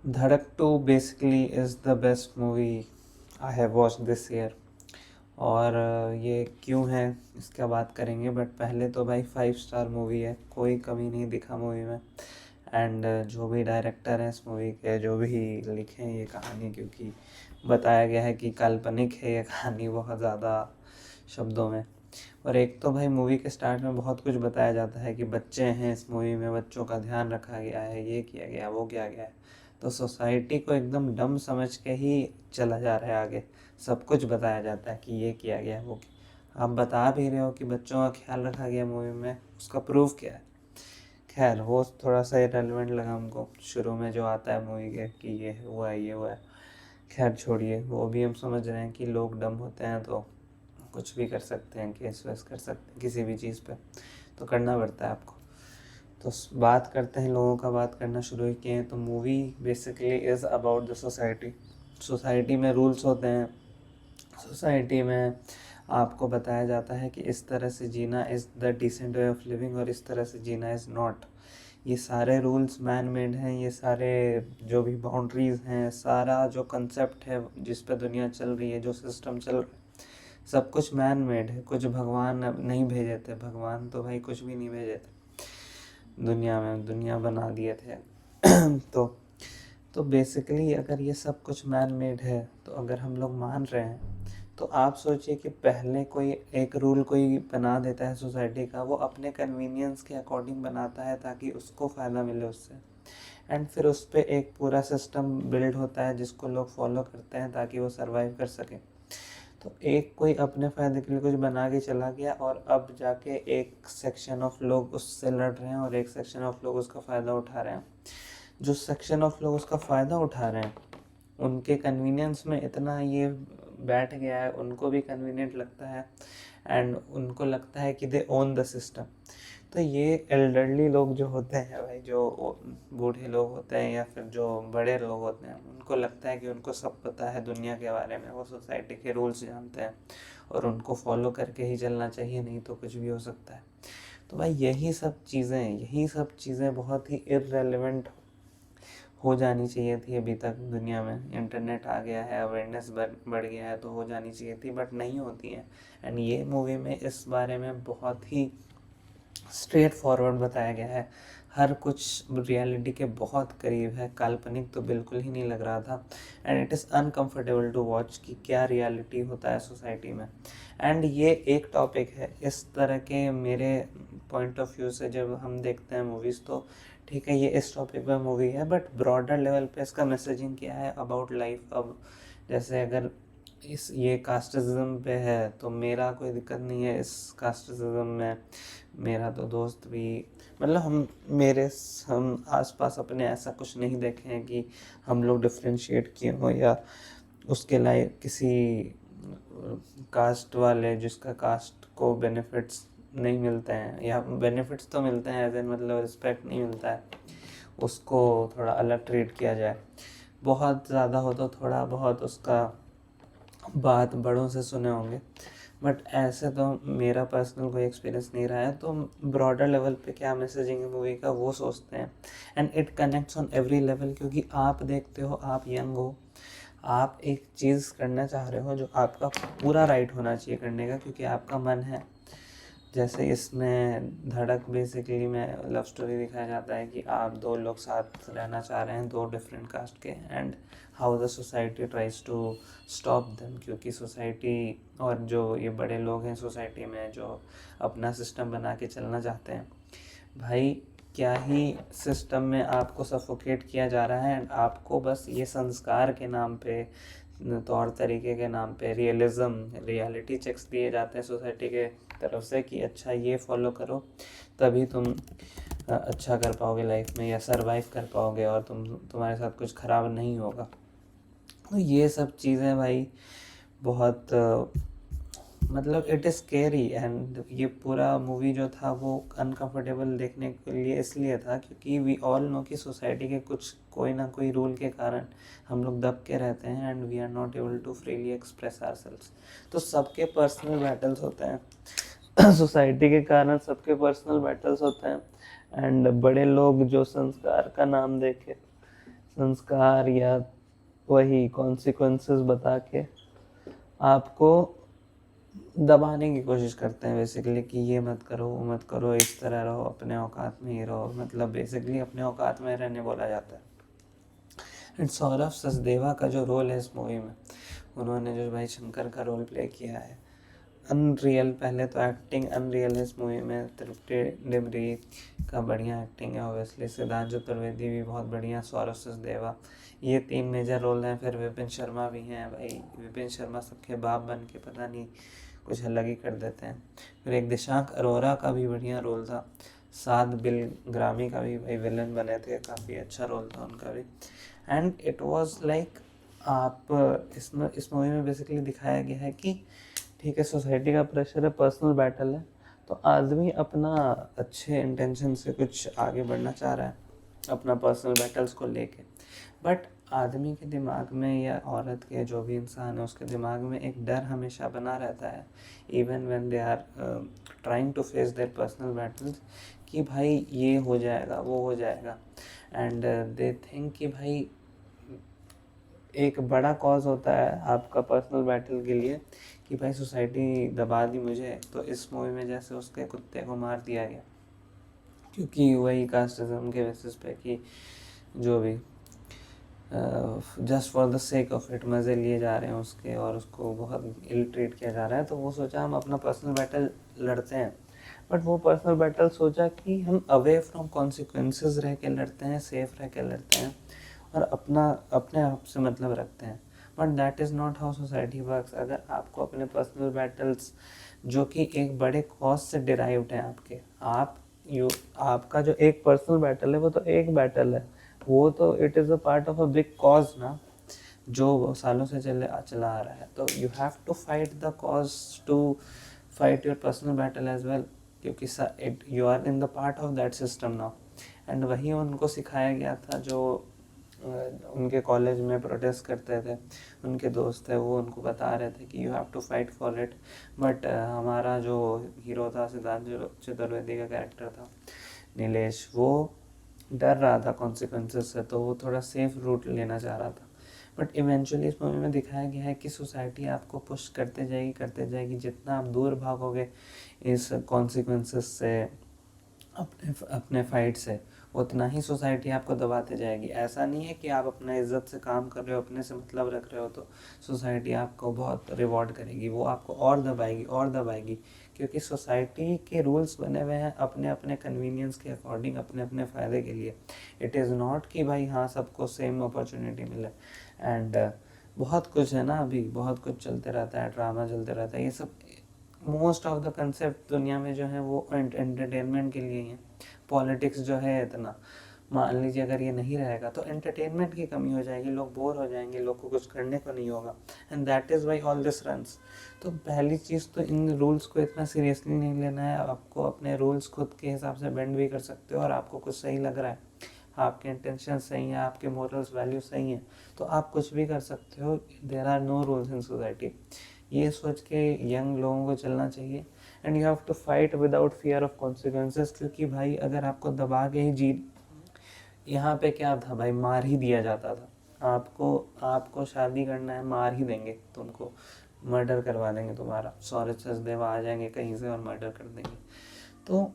धड़क 2 basically is the best movie I have watched this year. और ये क्यों है इसका बात करेंगे, बट पहले तो भाई 5 स्टार मूवी है, कोई कमी नहीं दिखा मूवी में। एंड जो भी डायरेक्टर हैं इस मूवी के, जो भी लिखे हैं ये कहानी, क्योंकि बताया गया है कि काल्पनिक है ये कहानी बहुत ज़्यादा शब्दों में। और एक तो भाई मूवी के स्टार्ट में बहुत कुछ बताया जाता है कि बच्चे हैं इस मूवी में, बच्चों का ध्यान रखा गया है, ये किया गया वो किया गया है। तो सोसाइटी को एकदम डम समझ के ही चला जा रहा है आगे। सब कुछ बताया जाता है कि ये किया गया वो किया। आप बता भी रहे हो कि बच्चों का ख्याल रखा गया मूवी में, उसका प्रूफ क्या है? खैर वो थोड़ा सा इरेलीवेंट लगा हमको, शुरू में जो आता है मूवी के कि ये हुआ है ये हुआ है। खैर छोड़िए, वो भी हम समझ रहे हैं कि लोग डम होते हैं तो कुछ भी कर सकते हैं, केस वेस कर सकते हैं किसी भी चीज़ पे, तो करना पड़ता है आपको। तो बात करते हैं, लोगों का बात करना शुरू किए हैं। तो movie basically is about the society. Society में रूल्स होते हैं, सोसाइटी में आपको बताया जाता है कि इस तरह से जीना is the decent way of living और इस तरह से जीना इज़ नॉट। ये सारे रूल्स मैन मेड हैं, ये सारे जो भी बाउंड्रीज़ हैं, सारा जो कंसेप्ट है जिस पे दुनिया चल रही है, जो सिस्टम चल रहा है, सब कुछ मैन मेड है। कुछ भगवान नहीं भेजे थे, भगवान तो भाई कुछ भी नहीं भेजे थे दुनिया में, दुनिया बना दिए थे। तो बेसिकली अगर ये सब कुछ मैन मेड है, तो अगर हम लोग मान रहे हैं, तो आप सोचिए कि पहले कोई एक रूल कोई बना देता है सोसाइटी का, वो अपने कन्वीनियंस के अकॉर्डिंग बनाता है ताकि उसको फ़ायदा मिले उससे। एंड फिर उस पर एक पूरा सिस्टम बिल्ड होता है जिसको लोग फॉलो करते हैं ताकि वो सर्वाइव कर सकें। तो एक कोई अपने फ़ायदे के लिए कुछ बना के चला गया, और अब जाके एक सेक्शन ऑफ लोग उससे लड़ रहे हैं और एक सेक्शन ऑफ लोग उसका फ़ायदा उठा रहे हैं। जो सेक्शन ऑफ लोग उसका फ़ायदा उठा रहे हैं, उनके कन्वीनियंस में इतना ये बैठ गया है, उनको भी कन्वीनियंट लगता है एंड उनको लगता है कि दे ओन द सिस्टम। तो ये एल्डरली लोग जो होते हैं भाई, जो बूढ़े लोग होते हैं या फिर जो बड़े लोग होते हैं, उनको लगता है कि उनको सब पता है दुनिया के बारे में, वो सोसाइटी के रूल्स जानते हैं और उनको फॉलो करके ही चलना चाहिए, नहीं तो कुछ भी हो सकता है। तो भाई यही सब चीज़ें बहुत ही इररेलेवेंट हो जानी चाहिए थी अभी तक दुनिया में। इंटरनेट आ गया है, अवेयरनेस बढ़ गया है, तो हो जानी चाहिए थी, बट नहीं होती हैं। एंड ये मूवी में इस बारे में बहुत ही स्ट्रेट फॉरवर्ड बताया गया है। हर कुछ रियलिटी के बहुत करीब है, काल्पनिक तो बिल्कुल ही नहीं लग रहा था। And it is uncomfortable to watch कि क्या रियलिटी होता है सोसाइटी में। एंड ये एक टॉपिक है, इस तरह के मेरे पॉइंट ऑफ व्यू से जब हम देखते हैं मूवीज़, तो ठीक है ये इस टॉपिक पे मूवी है, बट ब्रॉडर लेवल पे इसका मैसेजिंग क्या है अबाउट लाइफ। अब जैसे अगर इस ये कास्टिज़म पे है तो मेरा कोई दिक्कत नहीं है इस कास्टिज़म में, मेरा तो दोस्त भी, मतलब हम आसपास अपने ऐसा कुछ नहीं देखे हैं कि हम लोग डिफ्रेंशिएट किए हों, या उसके लायक किसी कास्ट वाले जिसका कास्ट को बेनिफिट्स नहीं मिलते हैं, या बेनिफिट्स तो मिलते हैं एज एन मतलब रिस्पेक्ट नहीं मिलता है, उसको थोड़ा अलग ट्रीट किया जाए। बहुत ज़्यादा हो तो थोड़ा बहुत उसका बात बड़ों से सुने होंगे, बट ऐसे तो मेरा पर्सनल कोई एक्सपीरियंस नहीं रहा है। तो ब्रॉडर लेवल पे क्या मैसेजिंग है मूवी का वो सोचते हैं, and it connects on every level. क्योंकि आप देखते हो, आप यंग हो, आप एक चीज़ करना चाह रहे हो जो आपका पूरा राइट होना चाहिए करने का, क्योंकि आपका मन है। जैसे इसमें धड़क बेसिकली में लव स्टोरी दिखाया जाता है कि आप दो लोग साथ रहना चाह रहे हैं, दो डिफरेंट कास्ट के, and how the society tries to stop them. क्योंकि सोसाइटी और जो ये बड़े लोग हैं सोसाइटी में जो अपना सिस्टम बना के चलना चाहते हैं, भाई क्या ही सिस्टम में आपको सफोकेट किया जा रहा है। एंड आपको बस ये संस्कार के नाम पे, तौर तरीके के नाम पे, रियलिटी चेक्स दिए जाते हैं सोसाइटी के तरफ से कि अच्छा ये फॉलो करो तभी तुम अच्छा कर पाओगे लाइफ में, या सरवाइव कर पाओगे, और तुम्हारे साथ कुछ ख़राब नहीं होगा। तो ये सब चीज़ें भाई बहुत मतलब इट इज़ स्केरी। एंड ये पूरा मूवी जो था वो अनकंफर्टेबल देखने के लिए इसलिए था क्योंकि वी ऑल नो कि सोसाइटी के कुछ कोई ना कोई रूल के कारण हम लोग दब के रहते हैं, and we are not able to freely express ourselves. तो सबके पर्सनल बैटल्स होते हैं सोसाइटी के कारण, सबके पर्सनल बैटल्स होते हैं। एंड बड़े लोग जो संस्कार का नाम देके संस्कार या वही कॉन्सिक्वेंसेस बता के आपको दबाने की कोशिश करते हैं बेसिकली कि ये मत करो, वो मत करो, इस तरह रहो, अपने औकात में ही रहो, मतलब बेसिकली अपने औकात में रहने बोला जाता है। एंड सौरभ सचदेवा का जो रोल है इस मूवी में, उन्होंने जो भाई शंकर का रोल प्ले किया है, अनरियल। पहले तो एक्टिंग अनरियल है इस मूवी में, तृप्ति डिमरी का बढ़िया एक्टिंग है ऑब्वियसली, सिद्धार्थ चतुर्वेदी भी बहुत बढ़िया, सौरभ सचदेवा, ये 3 मेजर रोल हैं। फिर विपिन शर्मा भी हैं भाई, विपिन शर्मा सबके बाप बन के पता नहीं कुछ अलग ही कर देते हैं। फिर एक दिशांक अरोरा का भी बढ़िया रोल था, साथ बिल ग्रामी का भी भाई विलन बने थे, काफ़ी अच्छा रोल था उनका भी। एंड इट वाज लाइक आप इसमें इस मूवी में बेसिकली दिखाया गया है कि ठीक है, सोसाइटी का प्रेशर है, पर्सनल बैटल है, तो आदमी अपना अच्छे इंटेंशन से कुछ आगे बढ़ना चाह रहा है अपना पर्सनल बैटल्स को लेके, बट आदमी के दिमाग में या औरत के, जो भी इंसान है उसके दिमाग में एक डर हमेशा बना रहता है, even when they are trying to face their personal battles, कि भाई ये हो जाएगा, वो हो जाएगा। एंड दे थिंक कि भाई एक बड़ा कॉज होता है आपका पर्सनल बैटल के लिए कि भाई सोसाइटी दबा दी मुझे, तो इस मूवी में जैसे उसके कुत्ते को मार दिया गया क्योंकि वही कास्टिज्म के बेसिस पे कि जो भी just for the sake of it मज़े लिए जा रहे हैं उसके, और उसको बहुत इल ट्रीट किया जा रहा है, तो वो सोचा हम अपना पर्सनल बैटल लड़ते हैं। बट वो पर्सनल बैटल सोचा कि हम अवे फ्रॉम कॉन्सिक्वेंसेस रह के लड़ते हैं, सेफ रह के लड़ते हैं, और अपने आप से मतलब रखते हैं। But that is not how society works. अगर आपको अपने पर्सनल बैटल्स जो कि एक बड़े कॉज से डिराइव्ड हैं आपके, आपका जो एक पर्सनल बैटल है वो तो एक बैटल है, वो तो it is a part of a big cause ना, जो सालों से चला आ रहा है। तो you have to fight the cause to fight your personal battle as well, क्योंकि you are in the part of that system now. And वही उनको सिखाया गया था, जो उनके कॉलेज में प्रोटेस्ट करते थे, उनके दोस्त थे, वो उनको बता रहे थे कि you have to fight for it. But हमारा जो हीरो था, सिद्धार्थ चतुर्वेदी का कैरेक्टर था नीलेश, वो डर रहा था कॉन्सिक्वेंसेस से, तो वो थोड़ा सेफ रूट लेना चाह रहा था। बट इवेंचुअली इस मूवी में दिखाया गया है कि सोसाइटी आपको पुश करते जाएगी, जितना आप दूर भागोगे इस कॉन्सिक्वेंसेस से, अपने अपने फाइट से, उतना ही सोसाइटी आपको दबाते जाएगी। ऐसा नहीं है कि आप अपना इज्जत से काम कर रहे हो, अपने से मतलब रख रहे हो, तो सोसाइटी आपको बहुत रिवॉर्ड करेगी, वो आपको और दबाएगी और दबाएगी, क्योंकि सोसाइटी के रूल्स बने हुए हैं अपने अपने कन्वीनियंस के अकॉर्डिंग, अपने अपने फ़ायदे के लिए। इट इज़ नॉट कि भाई हाँ सबको सेम अपॉर्चुनिटी मिले। एंड बहुत कुछ है ना, अभी बहुत कुछ चलते रहता है, ड्रामा चलते रहता है, ये सब मोस्ट ऑफ द कंसेप्ट दुनिया में जो है वो एंटरटेनमेंट के लिए ही है। पॉलिटिक्स जो है इतना, मान लीजिए अगर ये नहीं रहेगा तो एंटरटेनमेंट की कमी हो जाएगी, लोग बोर हो जाएंगे, लोग को कुछ करने को नहीं होगा, and that is why all this runs. तो पहली चीज़ तो इन रूल्स को इतना सीरियसली नहीं लेना है, आपको अपने रूल्स खुद के हिसाब से बेंड भी कर सकते हो, और आपको कुछ सही लग रहा है, आपके इंटेंशन सही हैं, आपके मोरल्स वैल्यू सही हैं, तो आप कुछ भी कर सकते हो। There are no rules in society, ये सोच के यंग लोगों को चलना चाहिए। And you have to fight without fear of consequences, क्योंकि भाई अगर आपको दबा के ही जीत, यहाँ पे क्या था भाई, मार ही दिया जाता था आपको, आपको शादी करना है मार ही देंगे तुमको, मर्डर करवा देंगे तुम्हारा, सौरभ सचदेवा आ जाएंगे कहीं से और मर्डर कर देंगे। तो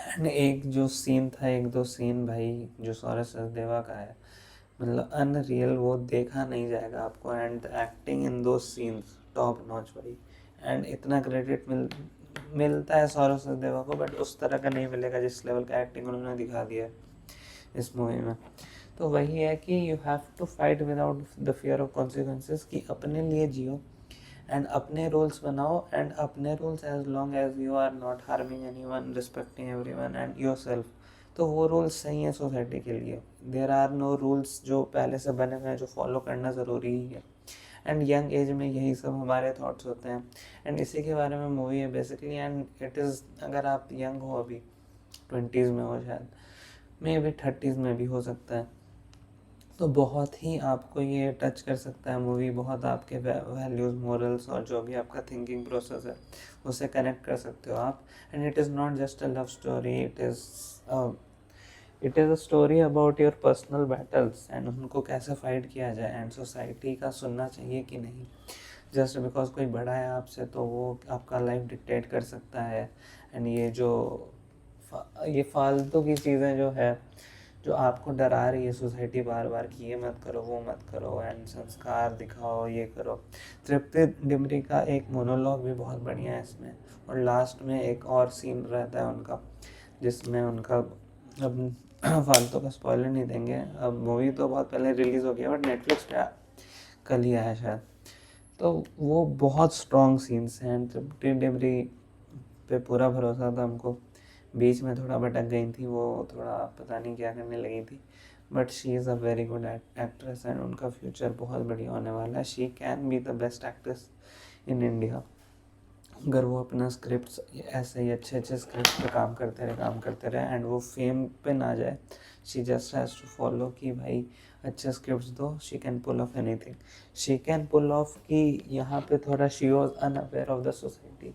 एंड एक जो सीन था, एक दो सीन भाई जो सौरभ सचदेवा का है, मतलब अनरियल, वो देखा नहीं जाएगा आपको। एंड एक्टिंग इन दो सीन्स टॉप नॉच भाई, एंड इतना क्रेडिट मिलता है सौरभ सचदेवा को, बट उस तरह का नहीं मिलेगा जिस लेवल का एक्टिंग उन्होंने दिखा दिया है इस मूवी में। तो वही है कि you have to fight without the fear of consequences, कि अपने लिए जियो एंड अपने रूल्स बनाओ, एंड अपने rules as long as you are not harming anyone, respecting everyone and yourself, तो वो रूल्स सही है सोसाइटी के लिए। देयर आर नो रूल्स जो पहले से बने हुए हैं जो फॉलो करना ज़रूरी ही है। एंड यंग एज में यही सब हमारे थॉट्स होते हैं, एंड इसी के बारे में मूवी है बेसिकली। एंड इट इज़, अगर आप यंग हो, अभी 20s में हो, शायद मे बी 30s में भी हो सकता है, तो बहुत ही आपको ये टच कर सकता है मूवी, बहुत आपके वैल्यूज़, मोरल्स और जो भी आपका थिंकिंग प्रोसेस है उसे कनेक्ट कर सकते हो आप। And it is not just a love story, it is it is a story about your personal battles and उनको कैसे फाइट किया जाए, एंड सोसाइटी का सुनना चाहिए कि नहीं। जस्ट बिकॉज कोई बड़ा है आपसे तो वो आपका लाइफ डिक्टेट कर सकता है। एंड ये फालतू की चीज़ें जो है, जो आपको डरा रही है सोसाइटी बार बार कि ये मत करो वो मत करो, एंड संस्कार दिखाओ ये करो। तृप्ति डिमरी का एक मोनोलॉग भी बहुत बढ़िया है इसमें, और लास्ट में एक और सीन रहता है उनका जिसमें उनका, अब फालतू का स्पॉइलर नहीं देंगे, अब मूवी तो बहुत पहले रिलीज़ हो गया बट नेटफ्लिक्स पे कल ही आया शायद। तो वो बहुत स्ट्रॉन्ग सीन्स हैं। तृप्ति डिमरी पे पूरा भरोसा था हमको, बीच में थोड़ा भटक गई थी वो, थोड़ा पता नहीं क्या करने लगी थी, but she is a very good actress and उनका फ्यूचर बहुत बढ़िया होने वाला है। She can be the best actress in India, अगर वो अपना स्क्रिप्ट ऐसे ही अच्छे अच्छे स्क्रिप्ट पे काम करते रहे एंड वो फेम पे ना जाए। She just has to follow कि भाई अच्छे स्क्रिप्ट्स दो, she can pull off anything. She can pull off कि यहाँ पे थोड़ा she was unaware of the society.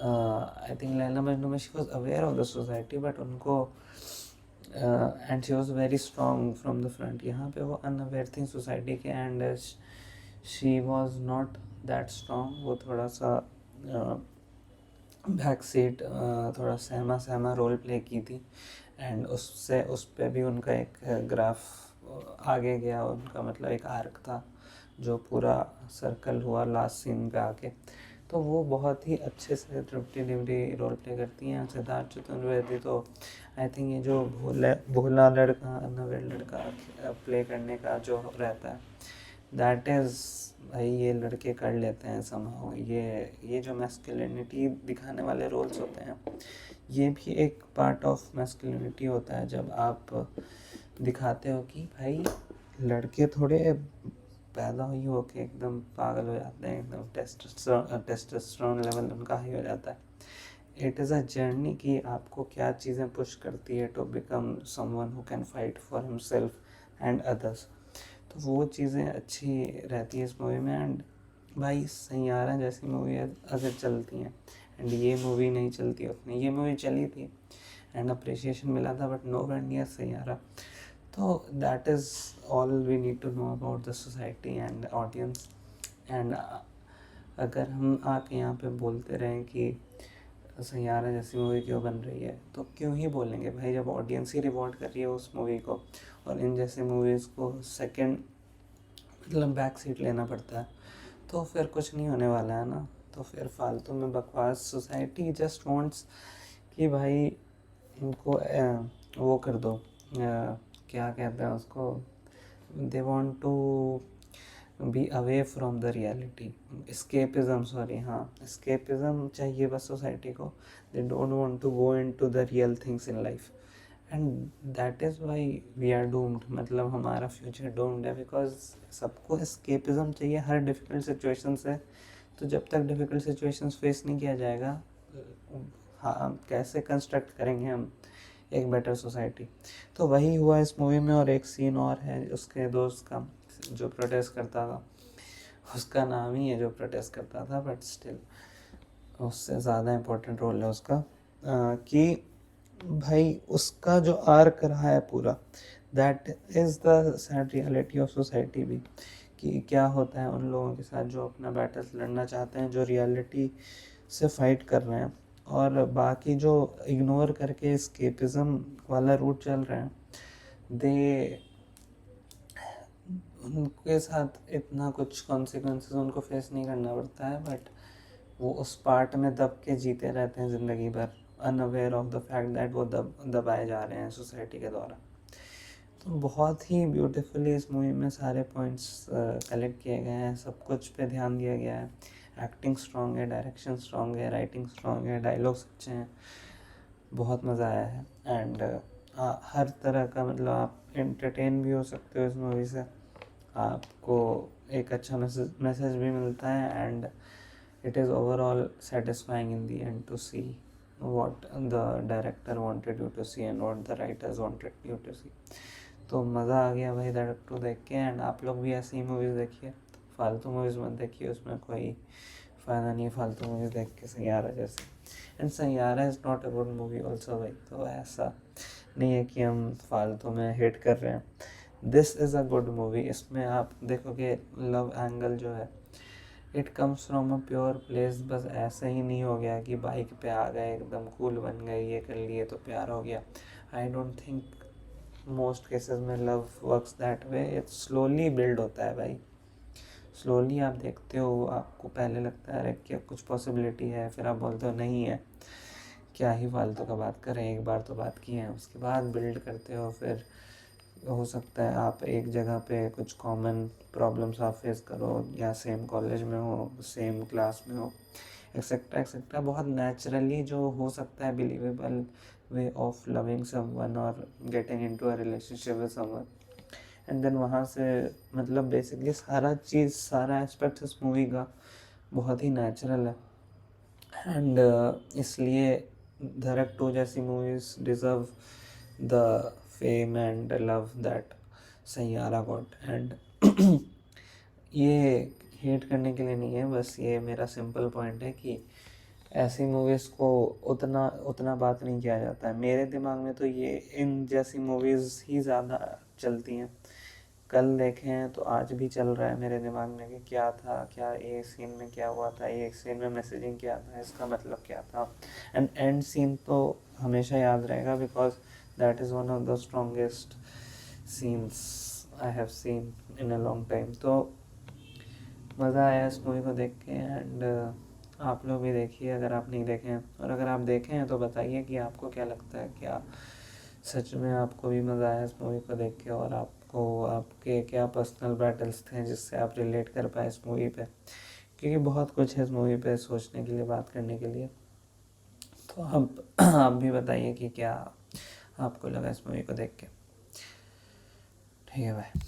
I think Laila Majnu में she was aware of the society but उनको and she was very strong from the front. यहाँ पे वो unaware थी सोसाइटी के and she was not that strong. वो थोड़ा सा बैक सीट, थोड़ा सहमा सहमा रोल प्ले की थी एंड उससे उस पर भी उनका एक ग्राफ आगे गया, उनका मतलब एक आर्क था जो पूरा सर्कल हुआ लास्ट सीन पे आके। तो वो बहुत ही अच्छे से तृप्ति डिमरी रोल प्ले करती हैं। सिद्धार्थ चतुर्वेदी तो आई थिंक ये जो भोला लड़का अनअवेयर लड़का प्ले करने का जो रहता है, दैट इज़, भाई ये लड़के कर लेते हैं समहाउ। ये जो मैस्कुलिनिटी दिखाने वाले रोल्स होते हैं, ये भी एक पार्ट ऑफ मैस्कुलिनिटी होता है, जब आप दिखाते हो कि भाई लड़के थोड़े पैदा ही होके एकदम पागल हो जाते हैं, एकदम टेस्टोस्टेरोन लेवल उनका हाई हो जाता है। इट इज़ अ जर्नी कि आपको क्या चीज़ें पुश करती है to become someone who can fight for himself and others. तो वो चीज़ें अच्छी रहती है इस मूवी में। एंड भाई सैयारा जैसी मूवी अगर चलती हैं एंड ये मूवी नहीं चलती उतनी, ये मूवी चली थी एंड अप्रिसिएशन मिला था but nowhere near Saiyaara. तो that is all we need to know about the society and audience. And अगर हम आके यहाँ पे बोलते रहें कि सैयारा जैसी मूवी क्यों बन रही है, तो क्यों ही बोलेंगे भाई, जब ऑडियंस ही रिवॉर्ड कर रही है उस मूवी को और इन जैसी मूवीज़ को सेकंड मतलब बैक सीट लेना पड़ता है, तो फिर कुछ नहीं होने वाला है ना। तो फिर फालतू में बकवास। सोसाइटी जस्ट वांट्स कि भाई इनको वो कर दो, क्या कहते हैं उसको, they want to be away from the reality, escapism, sorry हाँ एस्केपिज्म चाहिए बस सोसाइटी को। They don't want to go into the real things in life and that is why we are doomed, मतलब हमारा फ्यूचर डूम्ड है because सबको escapism चाहिए हर डिफ़िकल्ट सिचुएशन से। तो जब तक डिफ़िकल्ट सिचुएशंस फेस नहीं किया जाएगा, हाँ कैसे कंस्ट्रक्ट करेंगे हम एक बेटर सोसाइटी। तो वही हुआ इस मूवी में। और एक सीन और है उसके दोस्त का जो प्रोटेस्ट करता था, उसका नाम ही है जो प्रोटेस्ट करता था बट स्टिल उससे ज़्यादा इम्पोर्टेंट रोल है उसका, कि भाई उसका जो आर्क रहा है पूरा, that is the sad reality of society भी, कि क्या होता है उन लोगों के साथ जो अपना बैटल्स लड़ना चाहते हैं, जो रियलिटी से फाइट कर रहे हैं, और बाकी जो इग्नोर करके एस्केपिज्म वाला रूट चल रहे हैं, दे उनके साथ इतना कुछ कॉन्सिक्वेंसेस उनको फेस नहीं करना पड़ता है बट वो उस पार्ट में दब के जीते रहते हैं ज़िंदगी भर, unaware of the fact that वो दबाए जा रहे हैं सोसाइटी के द्वारा। तो बहुत ही ब्यूटीफुली इस मूवी में सारे पॉइंट्स कलेक्ट किए गए हैं, सब कुछ पे ध्यान दिया गया है। एक्टिंग स्ट्रॉन्ग है, डायरेक्शन स्ट्रॉन्ग है, राइटिंग स्ट्रॉन्ग है, डायलॉग्स अच्छे हैं, बहुत मज़ा आया है। एंड हर तरह का मतलब आप एंटरटेन भी हो सकते हो इस मूवी से, आपको एक अच्छा मैसेज भी मिलता है and it is overall satisfying in the end to see what the director wanted you to see and what the writers wanted you to see। तो मज़ा आ गया भाई दैट टू देख के। एंड आप लोग भी ऐसी ही मूवीज़ देखिए, फालतू मूवीज़ मत देखिए, उसमें कोई फ़ायदा नहीं है फालतू मूवीज़ देख के। सैयारा जैसे, and Saiyaara is not a good movie also भाई, तो ऐसा नहीं है कि हम फालतू में हिट कर रहे हैं। This is a good movie. इसमें आप देखोगे लव एंगल जो है it comes from a pure place. बस ऐसे ही नहीं हो गया कि बाइक पे आ गए एकदम कूल बन गए ये कर लिए तो प्यार हो गया। I don't think most cases में love works that way. It slowly build होता है भाई। स्लोली आप देखते हो, आपको पहले लगता है अरे क्या कुछ पॉसिबिलिटी है, फिर आप बोलते हो नहीं है, क्या ही फालतू का बात करें, एक बार तो बात की है। उसके बाद बिल्ड करते हो, फिर हो सकता है आप एक जगह पे कुछ कॉमन प्रॉब्लम्स आप फेस करो, या सेम कॉलेज में हो, सेम क्लास में हो, एक्सेट्रा एक्सेट्रा। बहुत नेचुरली जो हो सकता है believable way of loving someone और getting into a relationship with someone. And then वहाँ से मतलब बेसिकली सारा चीज़, सारा एस्पेक्ट इस मूवी का बहुत ही नेचुरल है। एंड इसलिए धड़क 2 जैसी movies deserve the fame and love that Saiyaara got. And ये हेट करने के लिए नहीं है, बस ये मेरा सिंपल पॉइंट है कि ऐसी मूवीज़ को उतना उतना बात नहीं किया जाता है। मेरे दिमाग में तो ये इन जैसी मूवीज़ ही ज़्यादा चलती हैं। कल देखें तो आज भी चल रहा है मेरे दिमाग में कि क्या था, क्या ये सीन में क्या हुआ था, ये सीन में मैसेजिंग क्या था, इसका मतलब क्या था। एंड एंड सीन तो हमेशा याद रहेगा because that is one of the strongest scenes I have seen in a long time. तो मज़ा आया इस मूवी को देख के। एंड आप लोग भी देखिए अगर आप नहीं देखे हैं, और अगर आप देखे हैं तो बताइए कि आपको क्या लगता है, क्या सच में आपको भी मज़ा आया इस मूवी को देख के, और आपको आपके क्या पर्सनल बैटल्स थे जिससे आप रिलेट कर पाए इस मूवी पे। क्योंकि बहुत कुछ है इस मूवी पे सोचने के लिए, बात करने के लिए। तो आप भी बताइए कि क्या आपको लगा इस मूवी को देख के। ठीक है भाई।